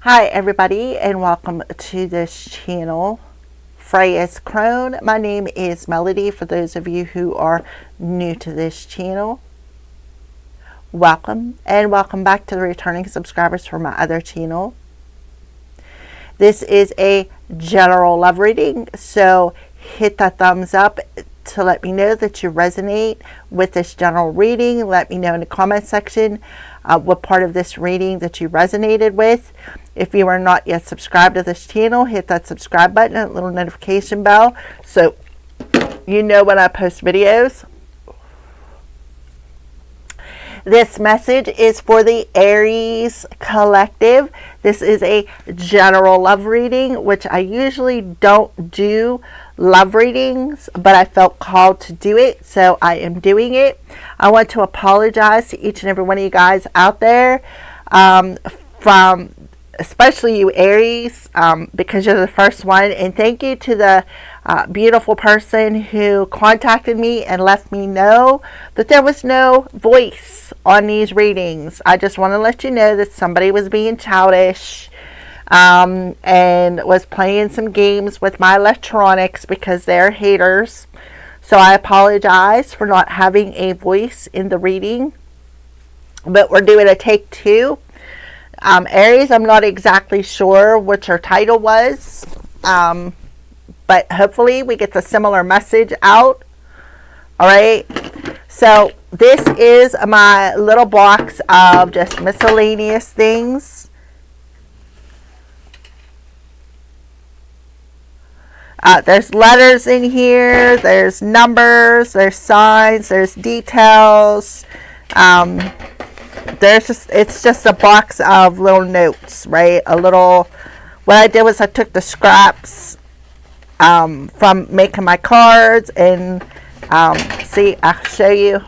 Hi everybody, and welcome to this channel, Freya's Crone. My name is Melody. For those of you who are new to this channel, welcome, and welcome back to the returning subscribers for my other channel. This is a general love reading, so hit that thumbs up to let me know that you resonate with this general reading. Let me know in the comment section what part of this reading that you resonated with. If you are not yet subscribed to this channel, hit that subscribe button and little notification bell so you know when I post videos. This message is for the Aries collective. This is a general love reading, which I usually don't do love readings, but I felt called to do it, so I am doing it. I want to apologize to each and every one of you guys out there, from especially you Aries, because you're the first one, and thank you to the beautiful person who contacted me and left me know that there was no voice on these readings. I just want to let you know that somebody was being childish and was playing some games with my electronics because they're haters. So I apologize for not having a voice in the reading, but we're doing a take two. Aries, I'm not exactly sure what your title was, but hopefully we get the similar message out. All right, so this is my little box of just miscellaneous things. There's letters in here, there's numbers, there's signs, there's details. It's just a box of little notes, right? What I did was I took the scraps from making my cards and see, I'll show you,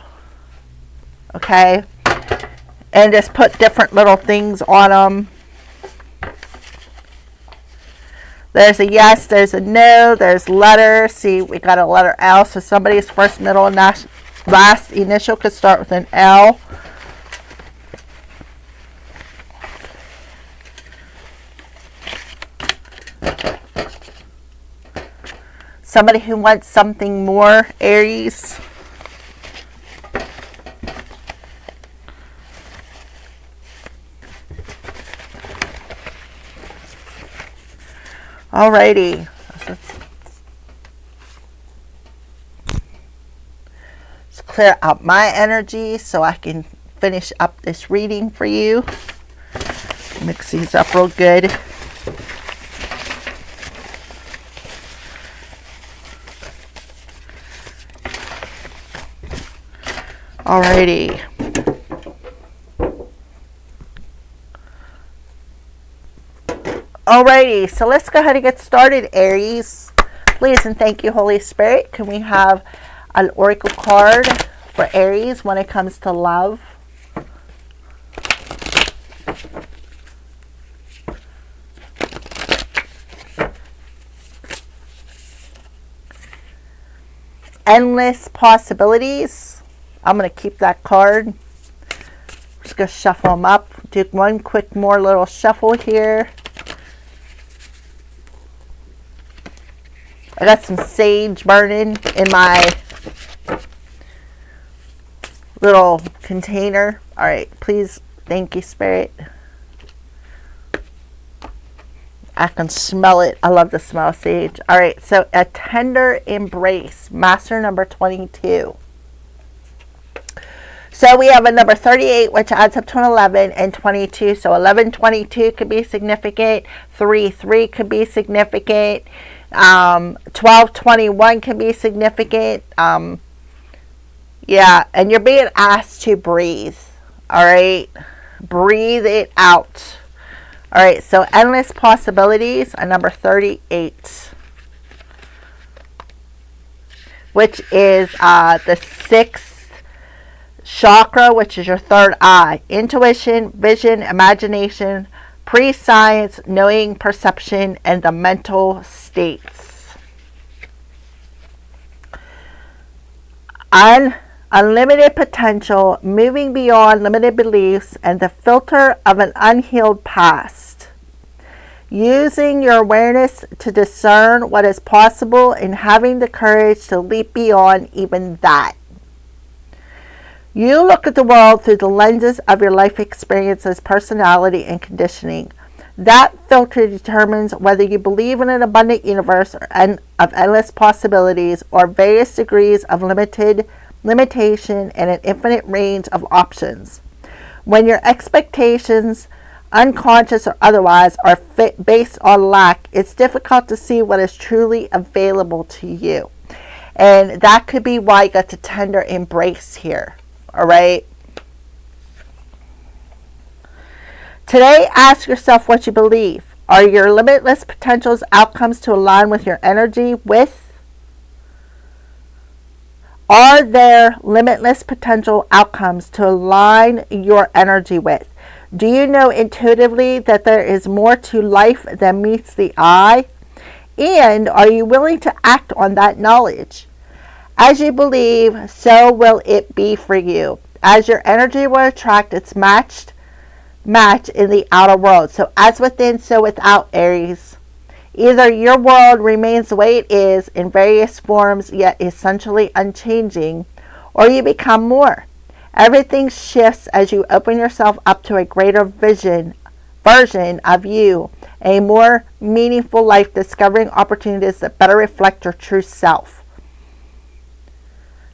okay, and just put different little things on them. There's a yes, there's a no, there's letter. See, we got a letter L, so somebody's first, middle, and last initial could start with an L. Somebody who wants something more, Aries. Alrighty. Let's clear out my energy so I can finish up this reading for you. Mix these up real good. Alrighty. Alrighty, so let's go ahead and get started, Aries. Please and thank you, Holy Spirit. Can we have an oracle card for Aries when it comes to love? Endless possibilities. I'm going to keep that card. Just going to shuffle them up. Do one quick more little shuffle here. I got some sage burning in my little container. All right, please, thank you, Spirit. I can smell it. I love the smell of sage. All right, so a tender embrace, master number 22. So we have a number 38, which adds up to an 11, and 22. So 11, 22 could be significant. 3, 3 could be significant. 12, 21 can be significant. Yeah, and you're being asked to breathe. All right, breathe it out. All right, so endless possibilities, a number 38, which is the 6th chakra, which is your third eye. Intuition, vision, imagination, pre-science, knowing, perception, and the mental states. Unlimited potential, moving beyond limited beliefs, and the filter of an unhealed past. using your awareness to discern what is possible and having the courage to leap beyond even that. You look at the world through the lenses of your life experiences, personality, and conditioning. That filter determines whether you believe in an abundant universe of endless possibilities or various degrees of limitation and an infinite range of options. When your expectations, unconscious or otherwise, are based on lack, it's difficult to see what is truly available to you. And that could be why you got the tender embrace here. All right. Today, ask yourself what you believe. Are your limitless potentials outcomes to align with your energy with? Are there limitless potential outcomes to align your energy with? Do you know intuitively that there is more to life than meets the eye? And are you willing to act on that knowledge? As you believe, so will it be for you. As your energy will attract its match in the outer world. So as within, so without, Aries. Either your world remains the way it is in various forms, yet essentially unchanging, or you become more. Everything shifts as you open yourself up to a greater version of you, a more meaningful life, discovering opportunities that better reflect your true self.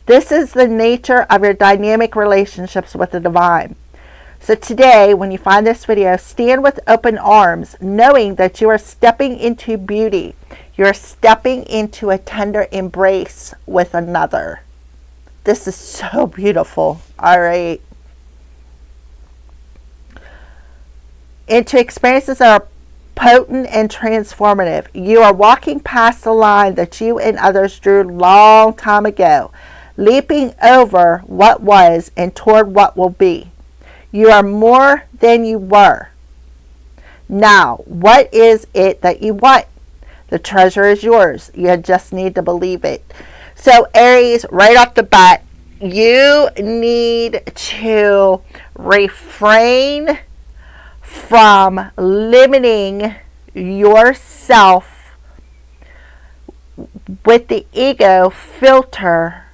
This is the nature of your dynamic relationships with the divine. So today, when you find this video, stand with open arms, knowing that you are stepping into beauty. You're stepping into a tender embrace with another. This is so beautiful. All right. Into experiences that are potent and transformative. You are walking past the line that you and others drew long time ago, leaping over what was and toward what will be. You are more than you were. Now, what is it that you want? The treasure is yours. You just need to believe it. So, Aries, right off the bat, you need to refrain from limiting yourself with the ego filter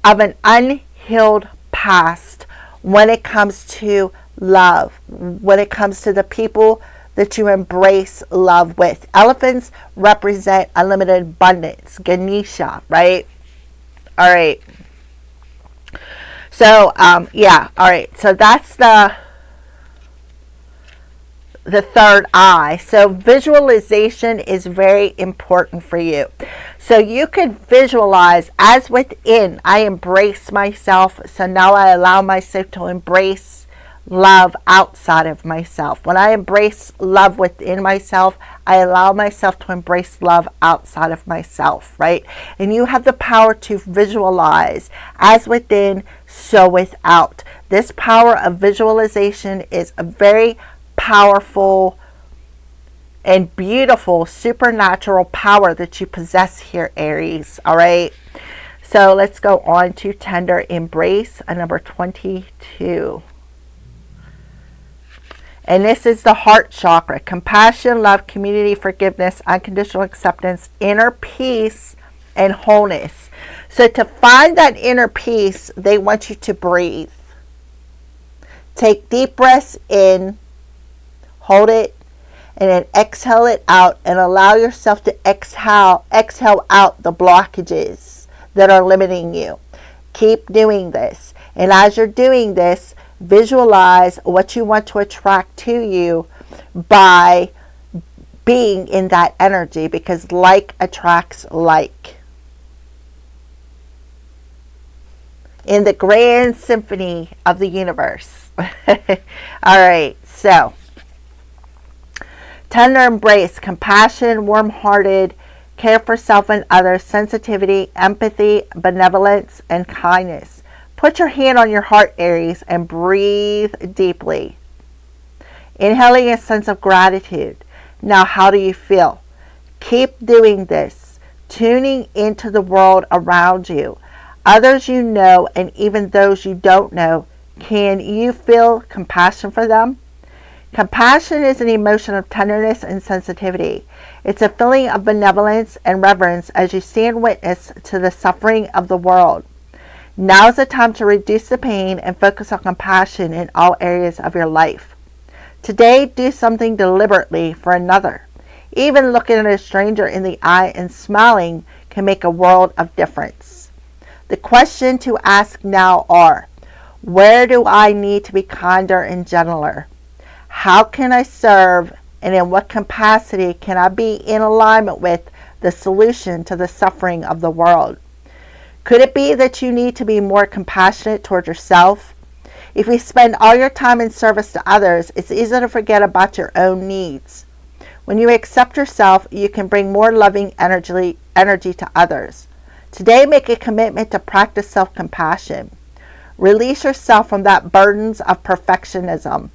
of an unhealed past when it comes to love, when it comes to the people that you embrace love with. Elephants represent unlimited abundance, Ganesha, right? All right. So, yeah, all right. So that's the third eye. So visualization is very important for you. So you could visualize as within, I embrace myself. So now I allow myself to embrace love outside of myself. When I embrace love within myself, I allow myself to embrace love outside of myself, right? And you have the power to visualize as within, so without. This power of visualization is a very powerful and beautiful supernatural power that you possess here, Aries. All right. So let's go on to tender embrace, number 22. And this is the heart chakra. Compassion, love, community, forgiveness, unconditional acceptance, inner peace, and wholeness. So to find that inner peace, they want you to breathe. Take deep breaths in, hold it, and then exhale it out, and allow yourself to exhale out the blockages that are limiting you. Keep doing this. And as you're doing this, visualize what you want to attract to you by being in that energy, because like attracts like. In the grand symphony of the universe. All right, so tender embrace, compassion, warm-hearted, care for self and others, sensitivity, empathy, benevolence, and kindness. Put your hand on your heart, Aries, and breathe deeply. Inhaling a sense of gratitude. Now, how do you feel? Keep doing this, tuning into the world around you. Others you know, and even those you don't know, can you feel compassion for them? Compassion is an emotion of tenderness and sensitivity. It's a feeling of benevolence and reverence as you stand witness to the suffering of the world. Now is the time to reduce the pain and focus on compassion in all areas of your life. Today, do something deliberately for another. Even looking at a stranger in the eye and smiling can make a world of difference. The question to ask now are, where do I need to be kinder and gentler? How can I serve, and in what capacity can I be in alignment with the solution to the suffering of the world? Could it be that you need to be more compassionate toward yourself? If you spend all your time in service to others, it's easy to forget about your own needs. When you accept yourself, you can bring more loving energy to others. Today, make a commitment to practice self-compassion. Release yourself from that burdens of perfectionism.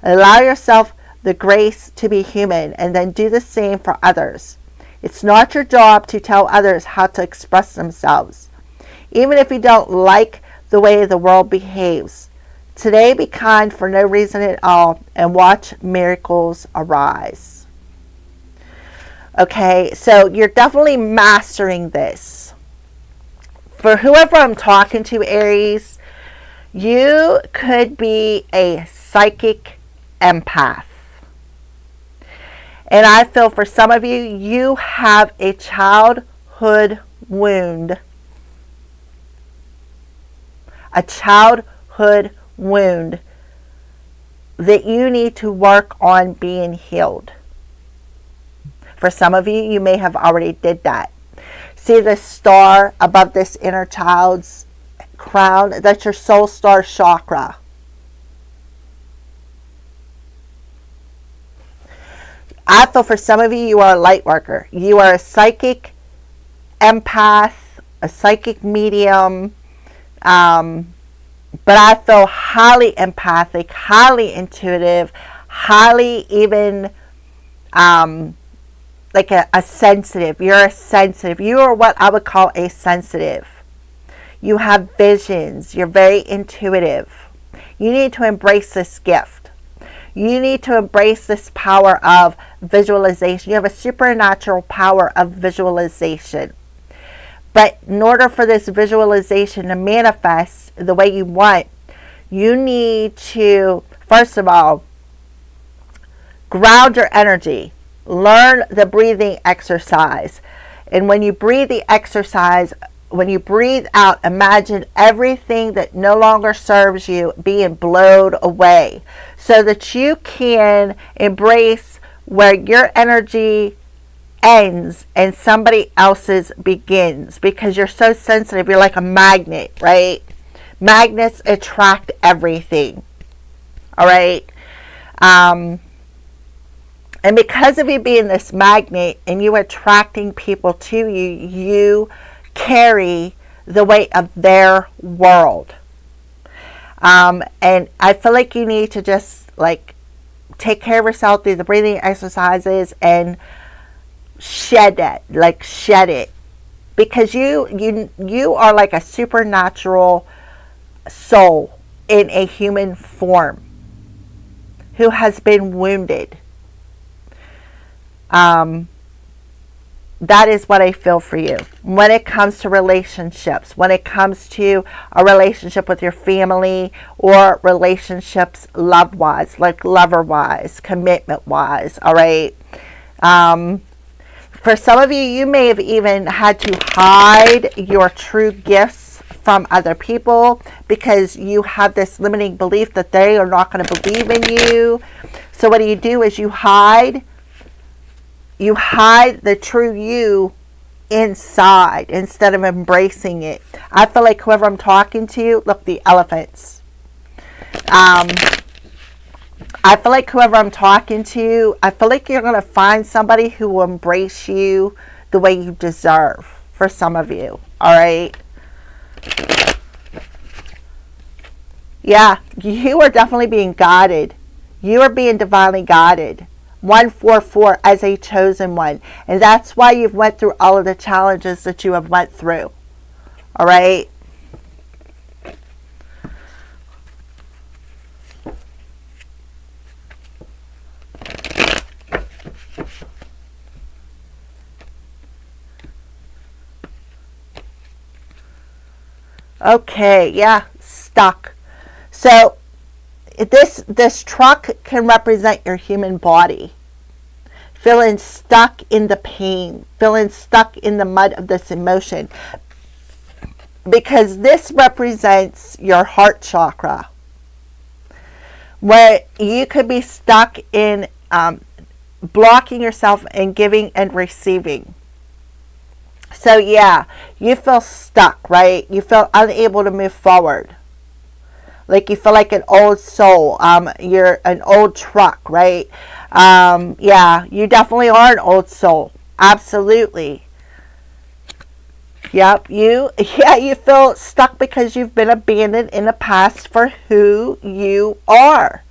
Allow yourself the grace to be human, and then do the same for others. It's not your job to tell others how to express themselves, even if you don't like the way the world behaves. Today, be kind for no reason at all and watch miracles arise. Okay, so you're definitely mastering this. For whoever I'm talking to, Aries, you could be a psychic empath. And I feel for some of you, you have a childhood wound. A childhood wound that you need to work on being healed. For some of you, you may have already did that. See the star above this inner child's crown? That's your soul star chakra. I feel for some of you, you are a light worker. You are a psychic empath, a psychic medium, but I feel highly empathic, highly intuitive, highly even like a sensitive. You're a sensitive. You are what I would call a sensitive. You have visions. You're very intuitive. You need to embrace this gift. You need to embrace this power of visualization. You have a supernatural power of visualization. But in order for this visualization to manifest the way you want, you need to, first of all, ground your energy. Learn the breathing exercise. And when you breathe the exercise, when you breathe out, imagine everything that no longer serves you being blown away, so that you can embrace where your energy ends and somebody else's begins, because you're so sensitive. You're like a magnet, right? Magnets attract everything. All right. And because of you being this magnet and you attracting people to you, you carry the weight of their world. And I feel like you need to just like take care of yourself through the breathing exercises and shed it, because you are like a supernatural soul in a human form who has been wounded. That is what I feel for you when it comes to relationships, when it comes to a relationship with your family, or relationships love-wise, like lover-wise, commitment-wise, all right? For some of you, you may have even had to hide your true gifts from other people because you have this limiting belief that they are not going to believe in you. So what you do is you hide the true you inside instead of embracing it. I feel like whoever I'm talking to, look, the elephants. I feel like whoever I'm talking to, I feel like you're going to find somebody who will embrace you the way you deserve, for some of you. All right? Yeah, you are definitely being guided. You are being divinely guided. 144 as a chosen one. And that's why you've went through all of the challenges that you have went through. All right? Okay, yeah, stuck. So this truck can represent your human body. Feeling stuck in the pain, feeling stuck in the mud of this emotion. Because this represents your heart chakra, where you could be stuck in blocking yourself in giving and receiving. So yeah, you feel stuck, right? You feel unable to move forward. Like you feel like an old soul. You're an old truck, right? Yeah, you definitely are an old soul. Absolutely. Yep, you feel stuck because you've been abandoned in the past for who you are.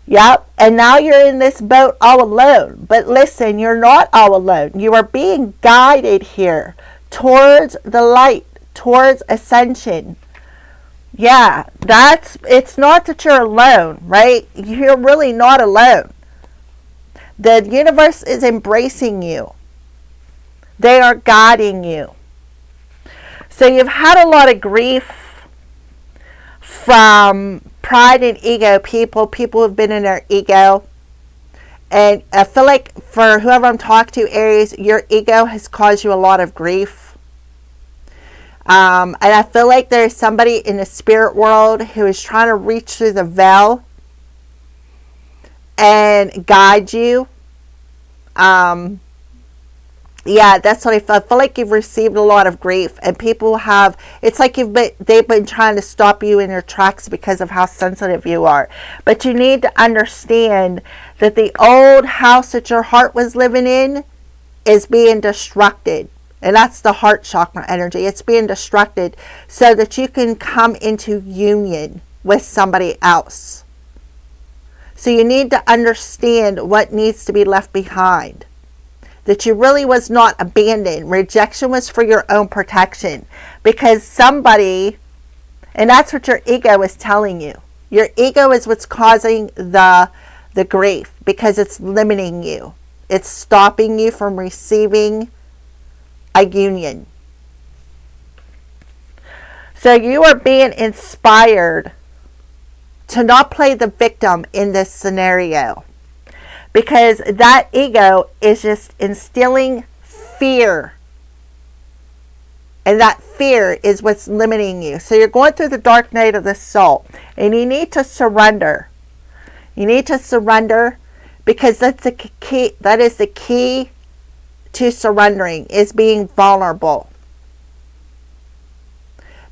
Yep, and now you're in this boat all alone. But listen, you're not all alone. You are being guided here towards the light, towards ascension. Yeah, it's not that you're alone, right? You're really not alone. The universe is embracing you. They are guiding you. So you've had a lot of grief from pride and ego people who've been in their ego. And I feel like for whoever I'm talking to, Aries, your ego has caused you a lot of grief. And I feel like there's somebody in the spirit world who is trying to reach through the veil and guide you. Yeah, that's what I feel. I feel like you've received a lot of grief, and people have, it's like they've been trying to stop you in your tracks because of how sensitive you are. But you need to understand that the old house that your heart was living in is being destructed. And that's the heart chakra energy. It's being destructed so that you can come into union with somebody else. So you need to understand what needs to be left behind. That you really was not abandoned. Rejection was for your own protection. Because somebody, and that's what your ego is telling you. Your ego is what's causing the grief. Because it's limiting you. It's stopping you from receiving a union. So you are being inspired to not play the victim in this scenario. Because that ego is just instilling fear. And that fear is what's limiting you. So you're going through the dark night of the soul. And you need to surrender. You need to surrender because that's the key. That is the key to surrendering, is being vulnerable.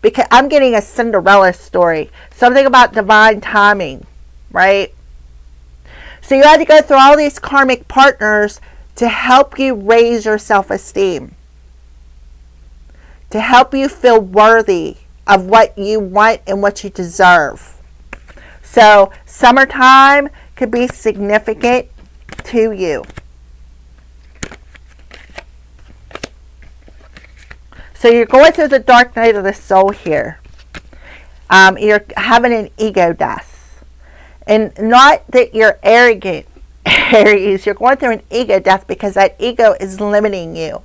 Because I'm getting a Cinderella story. Something about divine timing, right? So you had to go through all these karmic partners to help you raise your self-esteem. To help you feel worthy of what you want and what you deserve. So summertime could be significant to you. So you're going through the dark night of the soul here. You're having an ego death. And not that you're arrogant, Aries. You're going through an ego death because that ego is limiting you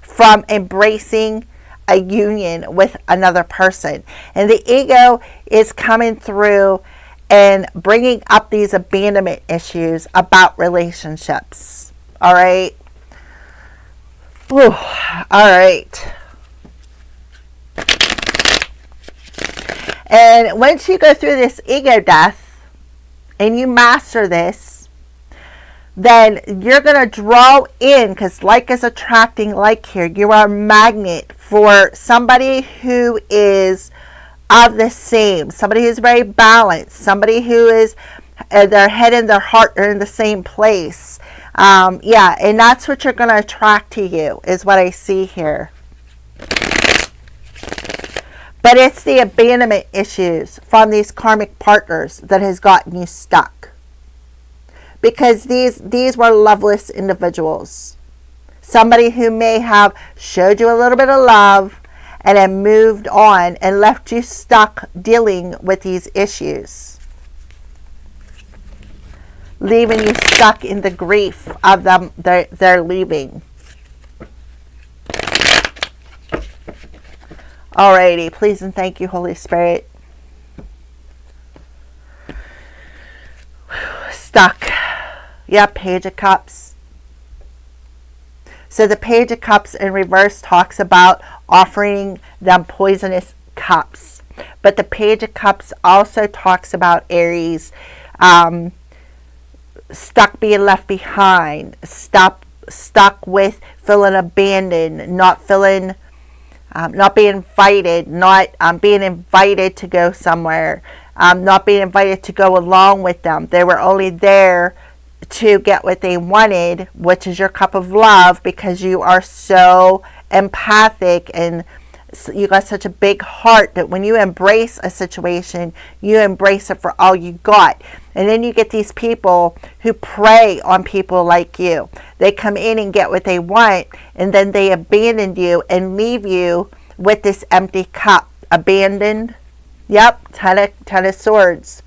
from embracing a union with another person. And the ego is coming through and bringing up these abandonment issues about relationships. All right? Whew. All right. And once you go through this ego death, and you master this, then you're going to draw in, because like is attracting like here. You are a magnet for somebody who is of the same, somebody who's very balanced, somebody who is, their head and their heart are in the same place. Yeah, and that's what you're going to attract to you, is what I see here. But it's the abandonment issues from these karmic partners that has gotten you stuck. Because these were loveless individuals. Somebody who may have showed you a little bit of love and then moved on and left you stuck dealing with these issues. Leaving you stuck in the grief of them, they're leaving. Alrighty, please and thank you, Holy Spirit. Stuck. Yep, Page of Cups. So the Page of Cups in reverse talks about offering them poisonous cups. But the Page of Cups also talks about Aries stuck, being left behind, stuck with feeling abandoned, not being invited, not being invited to go somewhere, not being invited to go along with them. They were only there to get what they wanted, which is your cup of love, because you are so empathic and you got such a big heart that when you embrace a situation, you embrace it for all you got. And then you get these people who prey on people like you. They come in and get what they want, and then they abandon you and leave you with this empty cup. Abandoned. Yep, Ten of Swords.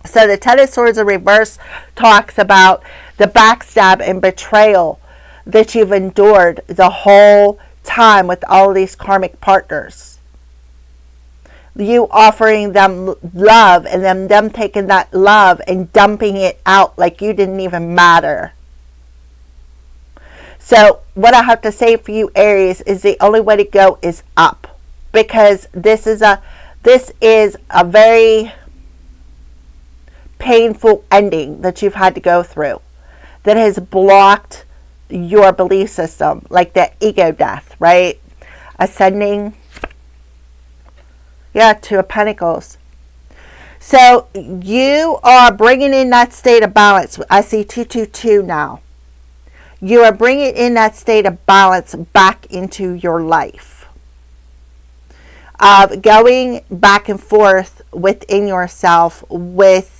So the Ten of Swords in reverse talks about the backstab and betrayal that you've endured the whole time with all these karmic partners. You offering them love and them taking that love and dumping it out like you didn't even matter. So what I have to say for you, Aries, is the only way to go is up, because this is a very painful ending that you've had to go through that has blocked your belief system, like that ego death, right? Ascending. Yeah, Two of Pentacles. So you are bringing in that state of balance. I see 222 now. You are bringing in that state of balance back into your life. Of going back and forth within yourself with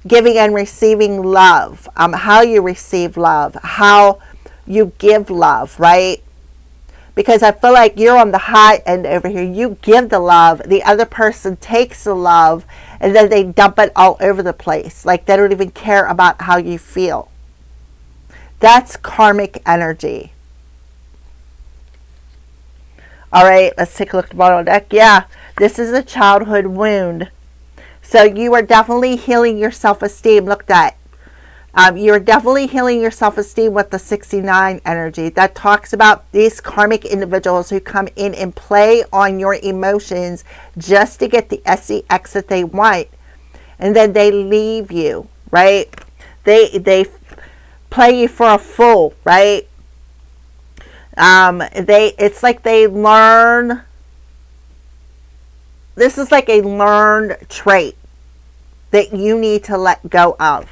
giving and receiving love, how you receive love, how you give love, right? Because I feel like you're on the high end over here. You give the love, the other person takes the love, and then they dump it all over the place. Like they don't even care about how you feel. That's karmic energy. All right, let's take a look at the bottom of the deck. Yeah, this is a childhood wound. So you are definitely healing your self-esteem. Look at that. You're definitely healing your self-esteem with the 69 energy. That talks about these karmic individuals who come in and play on your emotions just to get the sex that they want. And then they leave you, right? They play you for a fool, right? It's like they learn. This is like a learned trait that you need to let go of.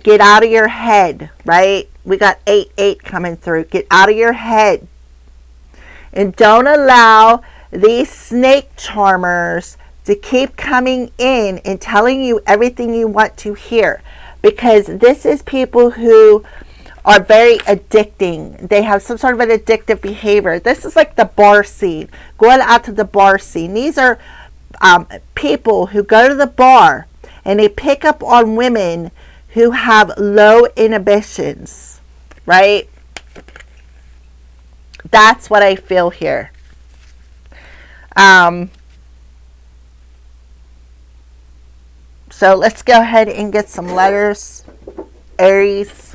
Get out of your head, right? We got 8-8 coming through. Get out of your head. And don't allow these snake charmers to keep coming in and telling you everything you want to hear. Because this is people who are very addicting. They have some sort of an addictive behavior. This is like the bar scene. Going out to the bar scene. These are people who go to the bar and they pick up on women who have low inhibitions, right? That's what I feel here. So let's go ahead and get some letters. Aries.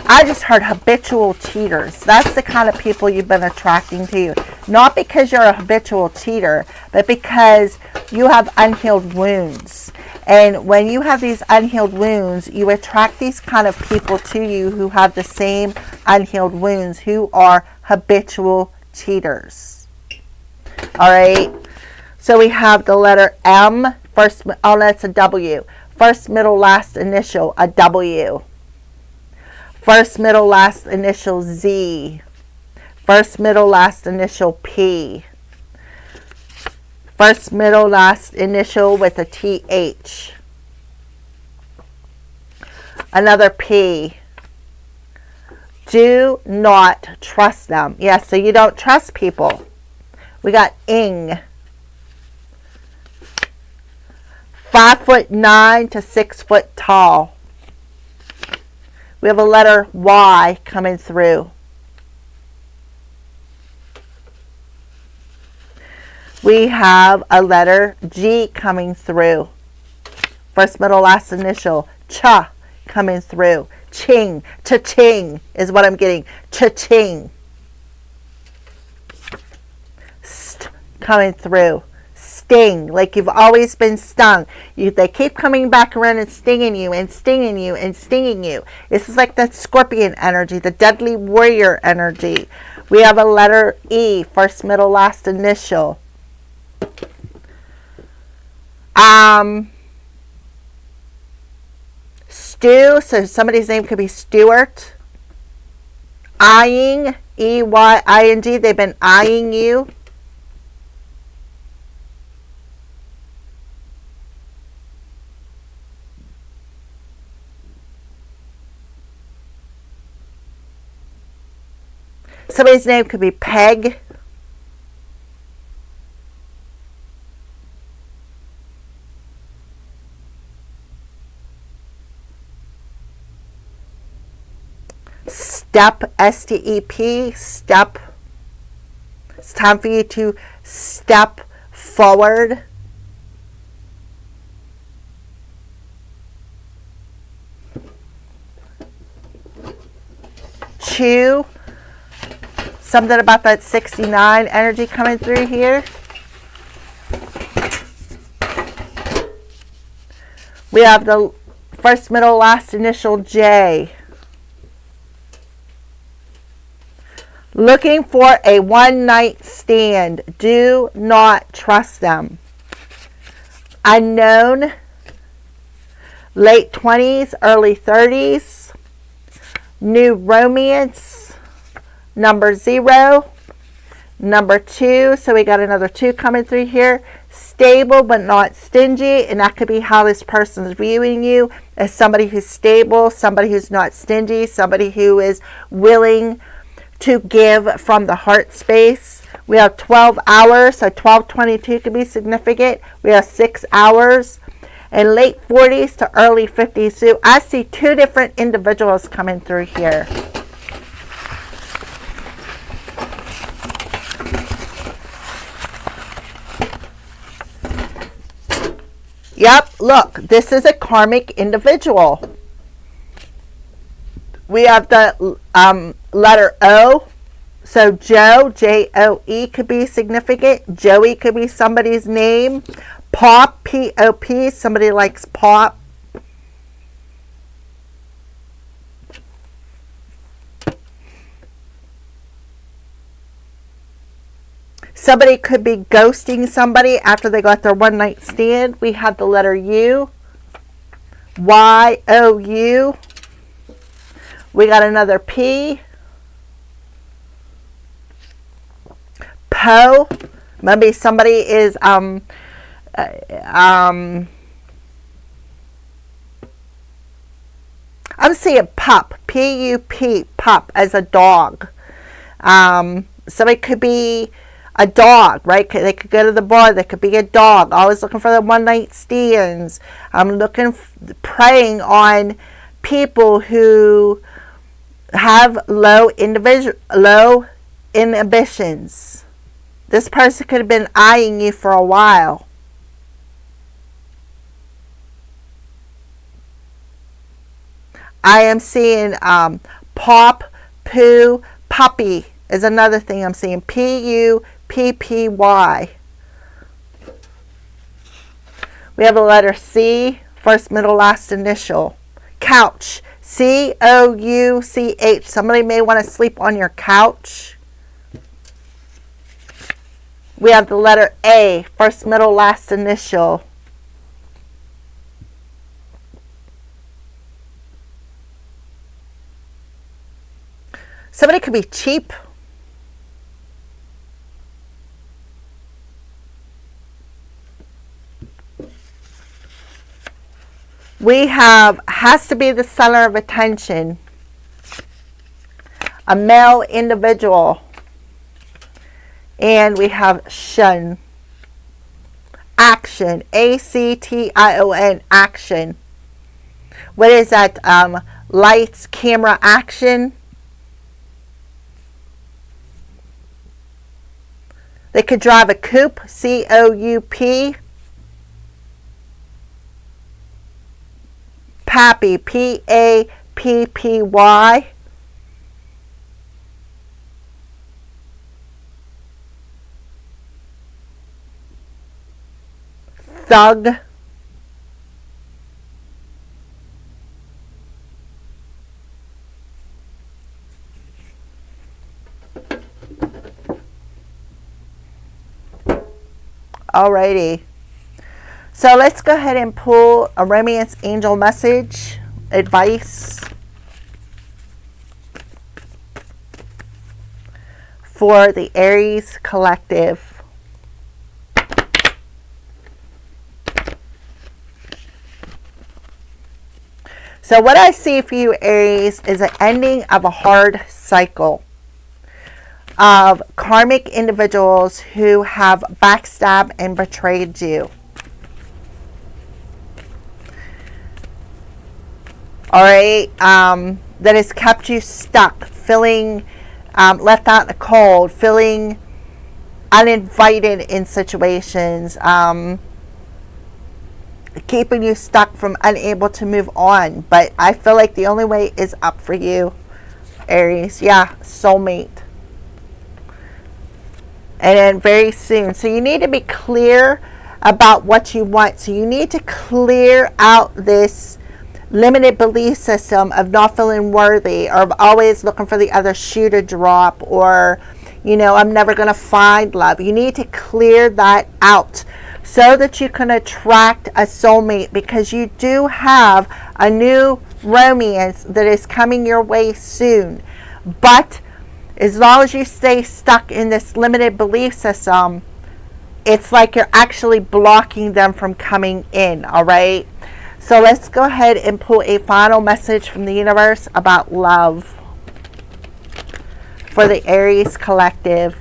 I just heard habitual cheaters. That's the kind of people you've been attracting to you. Not because you're a habitual cheater, but because you have unhealed wounds. And when you have these unhealed wounds, you attract these kind of people to you who have the same unhealed wounds, who are habitual cheaters. All right. So we have the letter M. First, oh, that's a W. First, middle, last initial, a W. First, middle, last initial, Z. First, middle, last initial, P. First, middle, last initial with a TH. Another P. Do not trust them. Yes, so you don't trust people. We got ing. 5'9" to 6 foot tall. We have a letter Y coming through. We have a letter G coming through. First, middle, last initial. Cha coming through. Ching. Cha-ching is what I'm getting. Cha-ching. St coming through. Sting, like you've always been stung. They keep coming back around and stinging you and stinging you and stinging you. This is like the scorpion energy, the deadly warrior energy. We have a letter E, first, middle, last initial. Stew, so somebody's name could be Stuart. Eyeing, E-Y-I-N-G, they've been eyeing you. Somebody's name could be Peg. Step, S-T-E-P, step. It's time for you to step forward. Chew. Something about that 69 energy coming through here. We have the first, middle, last initial J. Looking for a one-night stand. Do not trust them. Unknown. Late 20s, early 30s. New romance. Number 0. Number 2. So we got another 2 coming through here. Stable but not stingy. And that could be how this person's viewing you, as somebody who's stable, somebody who's not stingy, somebody who is willing to give from the heart space. We have 12 hours, so 12:22 could be significant. We have 6 hours, and late 40s to early 50s. So I see 2 different individuals coming through here. Yep, look, this is a karmic individual. We have the letter O. So Joe, J-O-E could be significant. Joey could be somebody's name. Pop, P-O-P, somebody likes pop. Somebody could be ghosting somebody after they got their one-night stand. We have the letter U. Y-O-U. We got another P. Po. Maybe somebody is I'm seeing pup. P-U-P. Pup as a dog. Somebody could be a dog, right? They could go to the bar. They could be a dog. Always looking for the one-night stands. I'm preying on people who have low inhibitions. This person could have been eyeing you for a while. I am seeing pop, poo, puppy is another thing I'm seeing. P-U-P-P-Y. We have a letter C, first, middle, last initial. Couch. C-O-U-C-H. Somebody may want to sleep on your couch. We have the letter A, first, middle, last initial. Somebody could be cheap. We have, has to be the center of attention. A male individual. And we have shun. Action. action. ACTION, action. What is that? Lights, camera, action. They could drive a coupe, COUP. Pappy, PAPPY. Thug. Alrighty. So let's go ahead and pull a romance angel message, advice for the Aries collective. So what I see for you, Aries, is an ending of a hard cycle of karmic individuals who have backstabbed and betrayed you. All right, that has kept you stuck, feeling left out in the cold, feeling uninvited in situations, keeping you stuck from unable to move on. But I feel like the only way is up for you, Aries. Yeah, soulmate. And then very soon. So you need to be clear about what you want. So you need to clear out this limited belief system of not feeling worthy, or of always looking for the other shoe to drop, or, you know, I'm never going to find love. You need to clear that out so that you can attract a soulmate, because you do have a new romance that is coming your way soon. But as long as you stay stuck in this limited belief system, it's like you're actually blocking them from coming in, all right? So let's go ahead and pull a final message from the universe about love for the Aries collective.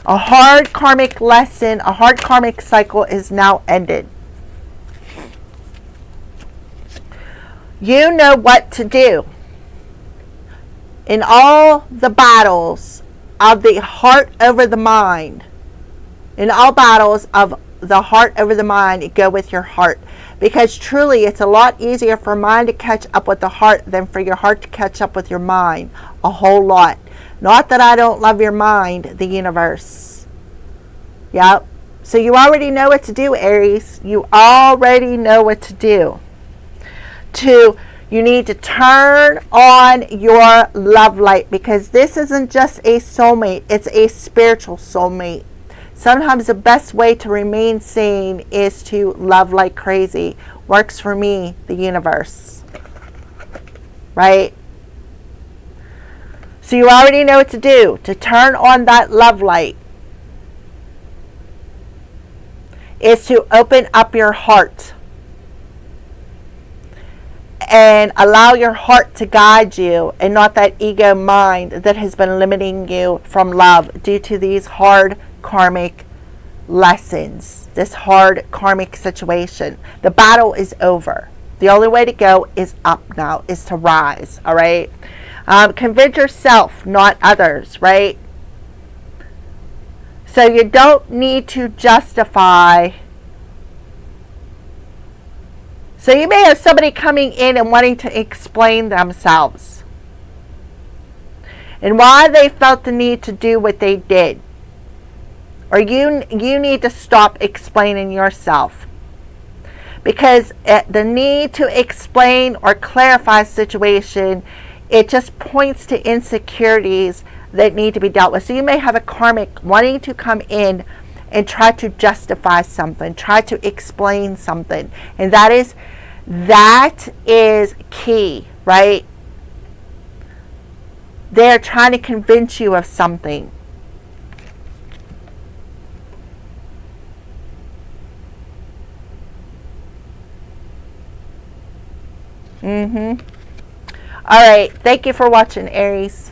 A hard karmic lesson, a hard karmic cycle is now ended. You know what to do. In all the battles of the heart over the mind, in all battles of the heart over the mind, go with your heart. Because truly, it's a lot easier for mind to catch up with the heart than for your heart to catch up with your mind. A whole lot. Not that I don't love your mind, the universe. Yep. So you already know what to do, Aries. You already know what to do. You need to turn on your love light, because this isn't just a soulmate, it's a spiritual soulmate. Sometimes the best way to remain sane is to love like crazy. Works for me, the universe. Right? So you already know what to do to turn on that love light. Is to open up your heart and allow your heart to guide you, and not that ego mind that has been limiting you from love due to these hard karmic lessons, this hard karmic situation. The battle is over. The only way to go is up now, is to rise, all right? Convince yourself, not others, right? So you don't need to justify. So you may have somebody coming in and wanting to explain themselves and why they felt the need to do what they did. Or you need to stop explaining yourself. Because the need to explain or clarify a situation, it just points to insecurities that need to be dealt with. So you may have a karmic wanting to come in and try to justify something, try to explain something. And that is key, right? They're trying to convince you of something. All right. Thank you for watching, Aries.